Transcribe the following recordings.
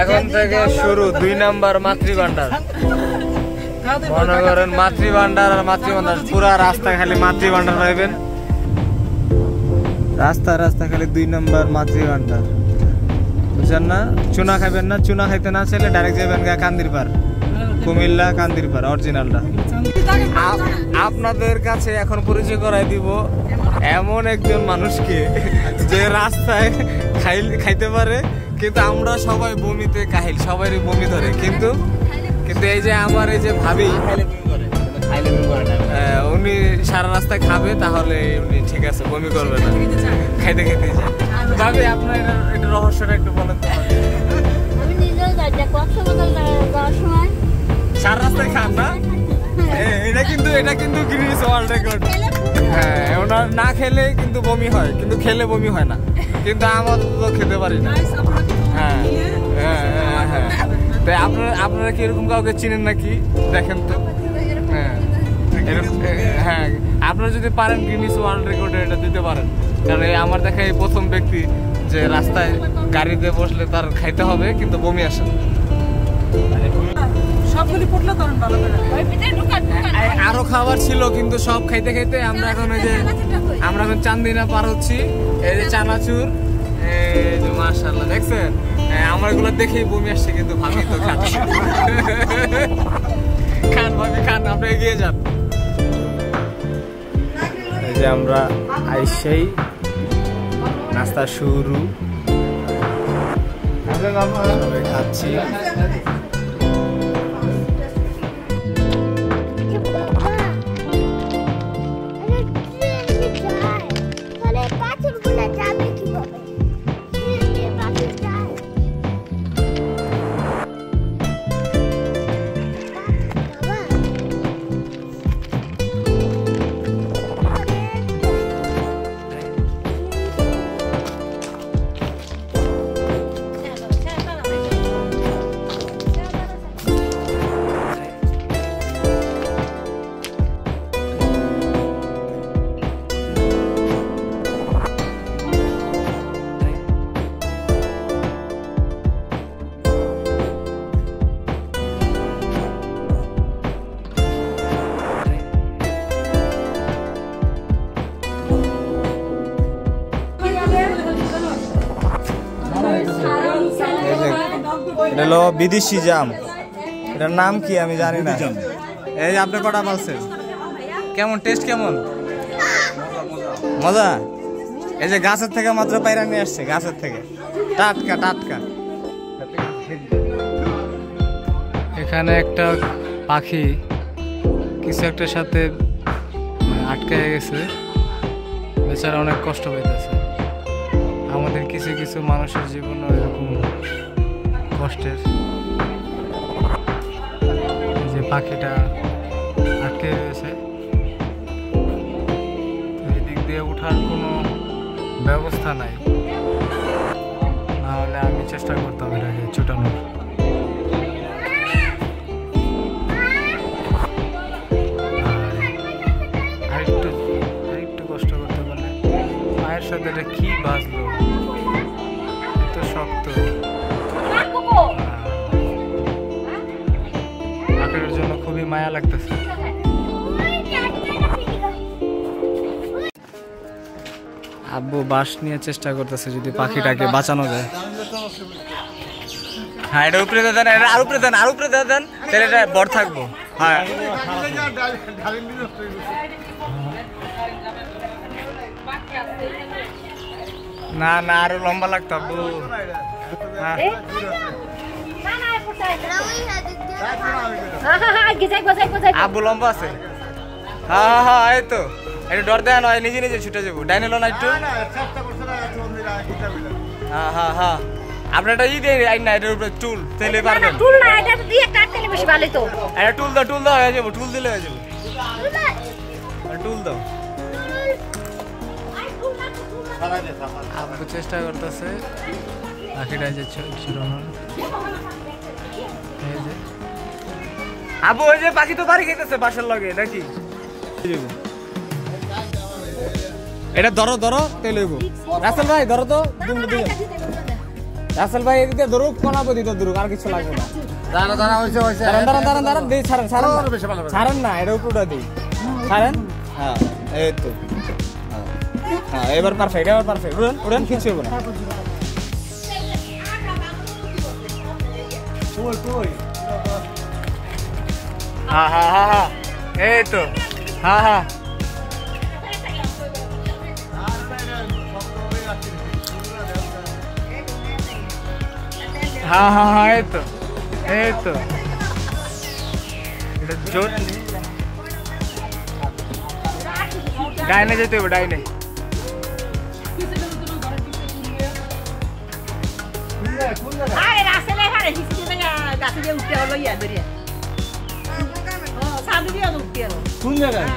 এখন থেকে শুরু 2 নাম্বার মাতৃভান্ডার। মনে করেন মাতৃভান্ডার আর মাতৃভান্ডার, পুরা রাস্তা খালি মাতৃভান্ডার পাইবেন। রাস্তা রাস্তা খালি 2 নাম্বার মাতৃভান্ডার, বুঝছেন না? চুনা খাইবেন না, চুনা খাইতে না চাইলে ডাইরেক্ট যাবেন কান্দিরপাড়, কুমিল্লা কান্দিরপাড় অরিজিনালটা। আপনাদের কাছে এখন পরিচয় করাই দিব এমন একজন মানুষকে যে রাস্তায় খাইতে পারে, কিন্তু আমরা সবাই বমিতে কাহিল, সবারই বমি ধরে। কিন্তু এই যে আমার এই যে ভাবি, উনি সারা রাস্তায় খাবে, তাহলে উনি ঠিক আছে, বমি করবে না, খাইতে খাইতে যায়। ভাবি আপনার এটা রহস্যটা একটু বলেন তো। সারা রাস্তায় খান না? এটা কিন্তু গিনিস ওয়ার্ল্ড রেকর্ড। হ্যাঁ, ওনার না খেলে কিন্তু বমি হয়, কিন্তু খেলে বমি হয় না। কিন্তু আমার তো খেতে পারি না। হ্যাঁ হ্যাঁ হ্যাঁ, তাই আপনারা কি এরকম কাউকে চিনেন নাকি? দেখেন তো। হ্যাঁ হ্যাঁ, আপনারা যদি পারেন গিনিস ওয়ার্ল্ড রেকর্ডে এটা দিতে পারেন, কারণ আমার দেখা এই প্রথম ব্যক্তি যে রাস্তায় গাড়িতে বসলে তার খাইতে হবে কিন্তু বমি আসে। আরো খাবার ছিল কিন্তু সব খাইতে খাইতে আমরা এখন চান্দিনা পার হচ্ছি। এই যে চানাচুর, এই যে মাশাআল্লাহ দেখছেন, আমার এগুলো দেখেই বমি আসছে, কিন্তু ভাবি তো খাচ্ছি। খান ভাবি খান, আপনি এগিয়ে যান। এই যে আমরা আইসেই নাস্তা শুরু, সবাই খাচ্ছি। হলো বিদেশি জাম, এটার নাম কি আমি জানি না। এই যে আপনি কটা বলছেন, কেমন টেস্ট, কেমন মজা? এই যে গাছের থেকে মাত্র পায়রা নিয়ে আসছে, গাছের থেকে টাটকা টাটকা। এখানে একটা পাখি কিছু একটার সাথে আটকে গেছে, বেচারা অনেক কষ্ট পাইতেছে। আমাদের কিছু কিছু মানুষের জীবন এরকম কষ্টের। যে পাখিটা আটকে রয়েছে, এই দিক দিয়ে ওঠার কোনো ব্যবস্থা নাই, নাহলে আমি চেষ্টা করতাম এটাকে ছুটানোর। আরেকটু কষ্ট করতে পারলে। পায়ের সাথে এটা কি বাজলো, এত শক্ত। পাখিটার জন্য খুবই মায়া লাগতেছে। আব্বু বাঁশ নিয়ে চেষ্টা করতেছে যদি পাখিটাকে বাঁচানো যায়। হ্যাঁ, এটা উপরে দেন, এটা আর উপরে দেন, আর উপরে দেন, তাহলে এটা বড় থাকবো। হ্যাঁ না না, আরো লম্বা লাগতো আব্বু। হ্যাঁ আব্বু লম্বা আছে। হ্যাঁ হ্যাঁ, এই তো একটু ডর দেয় নয়, নিজে নিজে ছুটে যাবো। ডাইনে লো না একটু। হ্যাঁ হ্যাঁ হ্যাঁ, আপনার এটা ই দিয়ে আইন না, এটার উপরে টুল তেলে পারবেন। টুল না, এটা দিয়ে কাটলে বেশি ভালো তো। এটা টুল দাও, টুল দাও, হয়ে যাবো, টুল দিলে হয়ে যাবে। টুল দাও। আব্বু চেষ্টা করতেছে পাখিটা যে ছুটানোর। আব্বু ওই যে পাখি তো বাড়ি খেতেছে বাসার লগে নাকি? এটা ধরো ধরো, তেলে রাসেল ভাই ধরো তো। রাসেল ভাই এদিকে ধরুক কোনাবো দিতে ধরুক আর কিছু লাগবে না দাঁড়ান দিই ছাড়েন না এটা উপরটা দিই ছাড়েন হ্যাঁ এই তো হ্যাঁ এবার পারফেক্ট উড়েন কিছু হবে না হ্যাঁ এই তো হ্যাঁ এই তো এটা জোর ডাইনে যেতে হবে ডাইনে কোন জায়গায়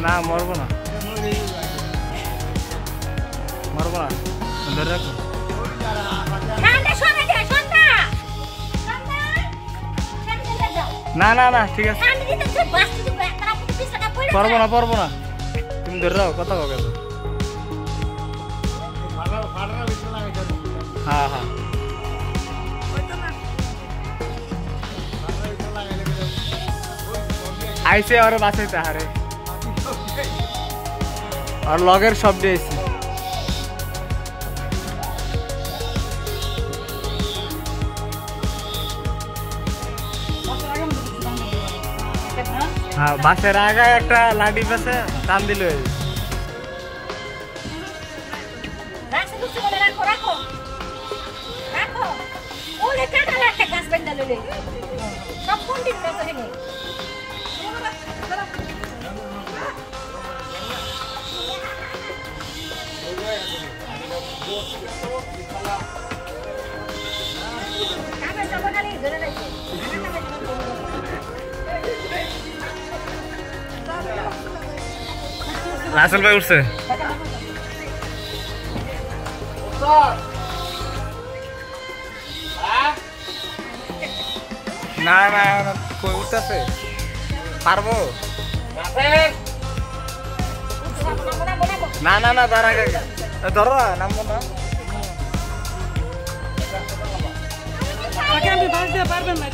না মরবো না ধরে রাখো না ঠিক আছে পারবো না তুমি ধরে রাখো কথা বলো হ্যাঁ আইসে আর বাঁচাইতে হারে আর লগের শব্দ এসে হ্যাঁ বাসের আগে একটা লাঠি পাশে টান দিল রাসেল ভাই উঠছে না কই উঠতেছে পারবো না দাঁড়া ধরো নামবো না পারবেন না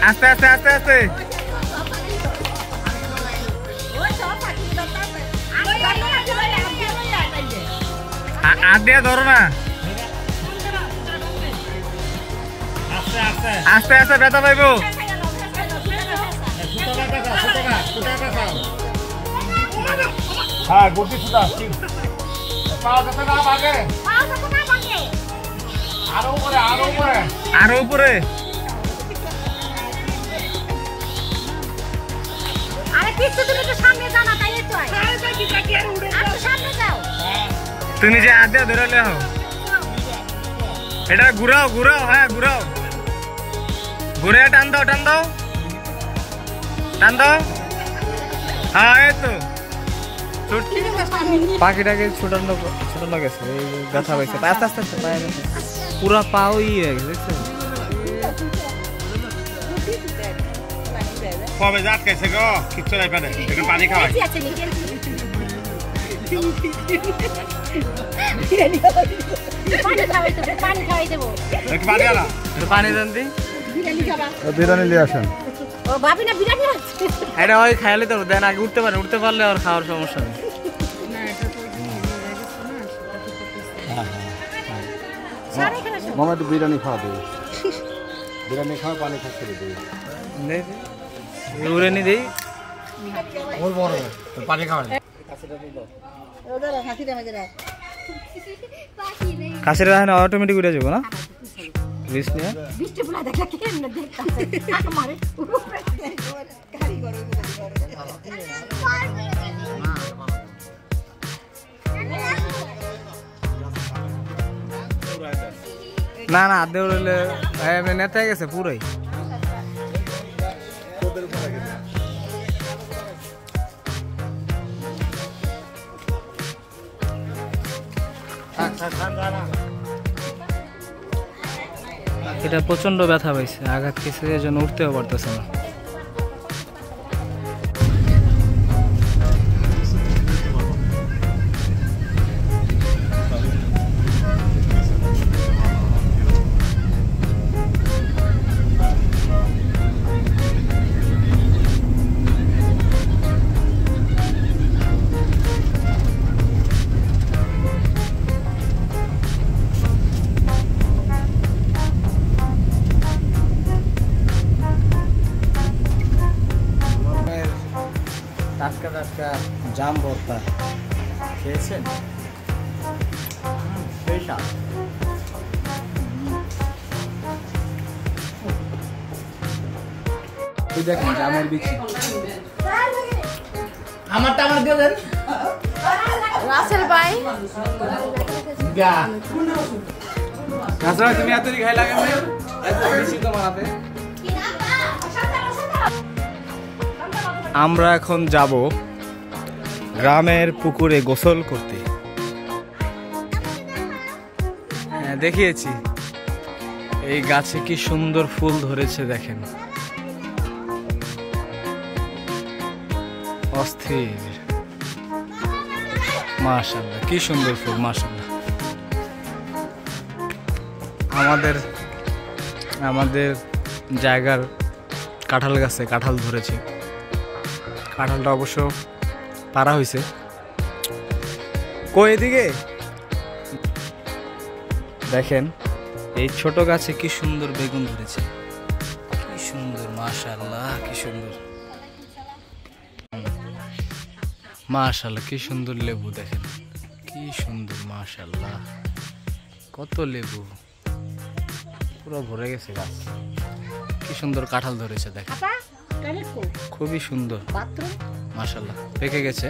আস্তে আদে ধরো না আস্তে ব্যথা পাইবো হ্যাঁ গুটি সুতা আরো উপরে তুমি যে আদে ধরে হো এটা ঘুরাও ঘুরে টান দাও হ্যাঁ এই তো পাখিটাকে ছোটানো গেছে ব্যথা হয়েছে আস্তে পুরা পাও হয়ে গেছে দেখছো কবে জাত খাইছে গো কিচ্ছু নাই পারে একটু পানি খাওয়াই পানি দেন দি বিরিয়ানি নিয়ে আসেন এটা ওই খাইলে তো দেন আগে উঠতে পারলে আর খাওয়ার সমস্যা নেই মামা একটু বিরিয়ানি খাওয়া দেবে বিরিয়ানি খাওয়া পানি খাচ্ছে বিরিয়ানি দেই পানি খাওয়া কাছের অটোমেটিক উঠে যাবো না না আদে উড়লে নেতা গেছে পুরাই এটা প্রচন্ড ব্যথা পাইছে, আঘাত খেয়েছে, এই জন্য উঠতেও পারতেছে না। টাটকা টাটকা জাম ভর্তা খেয়েছেন? স্পেশাল। ওই দেখেন জামের বিচি। আমারটা আমার দিয়ে দেন। রাসেল ভাই গা রাসেল তুমি এতই খাই লাগে না? এত বেশি তোমার হাতে। আমরা এখন যাব গ্রামের পুকুরে গোসল করতে। হ্যাঁ দেখিয়েছি, এই গাছে কি সুন্দর ফুল ধরেছে দেখেন, অস্থির। মাশাআল্লাহ কি সুন্দর ফুল, মাশাআল্লাহ। আমাদের জায়গার কাঁঠাল গাছে কাঁঠাল ধরেছে, কাঁঠালটা অবশ্য পারা হয়েছে। কই এদিকে দেখেন, এই ছোট গাছে কি সুন্দর বেগুন ধরেছে, কি সুন্দর, মাশাআল্লাহ কি সুন্দর, মাশাআল্লাহ কি সুন্দর লেবু দেখেন, কি সুন্দর, মাশাআল্লাহ কত লেবু, পুরো ভরে গেছে গাছ। কি সুন্দর কাঁঠাল ধরেছে দেখেন, খুবই সুন্দর, মাশাআল্লাহ পেকে গেছে।